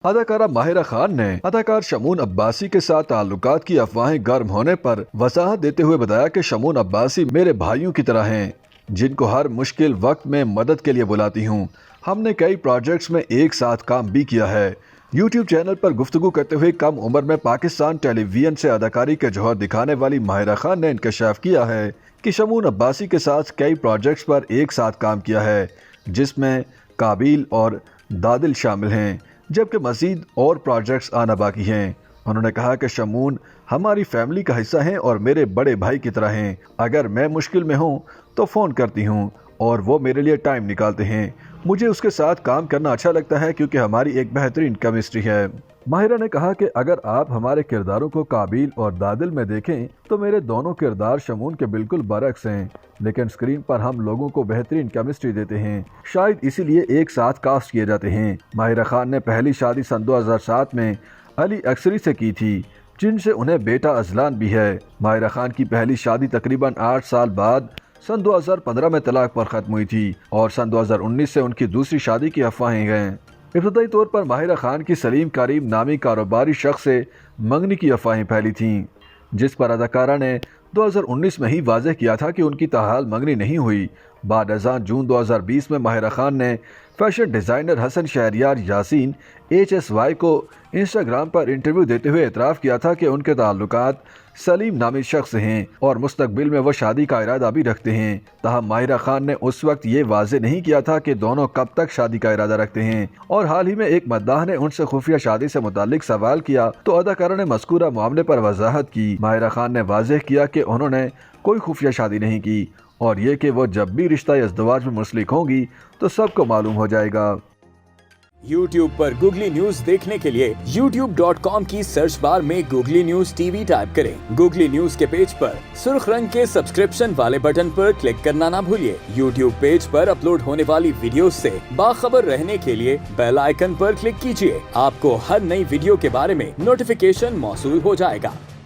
اداکارہ ماہرہ خان نے اداکار شمون عباسی کے ساتھ تعلقات کی افواہیں گرم ہونے پر وضاحت دیتے ہوئے بتایا کہ شمون عباسی میرے بھائیوں کی طرح ہیں جن کو ہر مشکل وقت میں مدد کے لیے بلاتی ہوں۔ ہم نے کئی پروجیکٹس میں ایک ساتھ کام بھی کیا ہے۔ یوٹیوب چینل پر گفتگو کرتے ہوئے کم عمر میں پاکستان ٹیلی ویژن سے اداکاری کے جوہر دکھانے والی ماہرہ خان نے انکشاف کیا ہے کہ شمون عباسی کے ساتھ کئی پروجیکٹس پر ایک ساتھ کام کیا ہے، جس میں قابل اور دادل شامل ہیں، جبکہ مزید اور پروجیکٹس آنا باقی ہیں۔ انہوں نے کہا کہ شمون ہماری فیملی کا حصہ ہیں اور میرے بڑے بھائی کی طرح ہیں۔ اگر میں مشکل میں ہوں تو فون کرتی ہوں اور وہ میرے لیے ٹائم نکالتے ہیں۔ مجھے اس کے ساتھ کام کرنا اچھا لگتا ہے کیونکہ ہماری ایک بہترین کیمسٹری ہے۔ ماہرہ نے کہا کہ اگر آپ ہمارے کرداروں کو قابل اور دادل میں دیکھیں تو میرے دونوں کردار شمون کے بالکل برعکس ہیں، لیکن اسکرین پر ہم لوگوں کو بہترین کیمسٹری دیتے ہیں، شاید اسی لیے ایک ساتھ کاسٹ کیے جاتے ہیں۔ ماہرہ خان نے پہلی شادی سن 2007 میں علی اکثری سے کی تھی، جن سے انہیں بیٹا اذلان بھی ہے۔ ماہرہ خان کی پہلی شادی تقریباً 8 سال بعد سن 2015 میں طلاق پر ختم ہوئی تھی اور سن 2019 سے ان کی دوسری شادی کی افواہیں گئیں۔ ابتدائی طور پر ماہرہ خان کی سلیم کریم نامی کاروباری شخص سے منگنی کی افواہیں پھیلی تھیں، جس پر اداکارہ نے 2019 میں ہی واضح کیا تھا کہ ان کی تاحال منگنی نہیں ہوئی۔ بعد ازاں جون 2020 میں ماہرہ خان نے فیشن ڈیزائنر حسن شہریار یاسین HSY کو انسٹاگرام پر انٹرویو دیتے ہوئے اعتراف کیا تھا کہ ان کے تعلقات سلیم نامی شخص سے ہیں اور مستقبل میں وہ شادی کا ارادہ بھی رکھتے ہیں۔ تاہم ماہرہ خان نے اس وقت یہ واضح نہیں کیا تھا کہ دونوں کب تک شادی کا ارادہ رکھتے ہیں، اور حال ہی میں ایک مداح نے ان سے خفیہ شادی سے متعلق سوال کیا تو اداکارہ نے مذکورہ معاملے پر وضاحت کی۔ ماہرہ خان نے واضح کیا کہ انہوں نے کوئی خفیہ شادی نہیں کی اور یہ کہ وہ جب بھی رشتہ ازدواج میں منسلک ہوں گی تو سب کو معلوم ہو جائے گا۔ YouTube پر گوگلی نیوز دیکھنے کے لیے youtube.com کی سرچ بار میں گوگلی نیوز TV ٹائپ کریں۔ گوگلی نیوز کے پیج پر سرخ رنگ کے سبسکرپشن والے بٹن پر کلک کرنا نہ بھولیے۔ YouTube پیج پر اپلوڈ ہونے والی ویڈیوز سے باخبر رہنے کے لیے بیل آئیکن پر کلک کیجیے۔ آپ کو ہر نئی ویڈیو کے بارے میں نوٹیفیکیشن موصول ہو جائے گا۔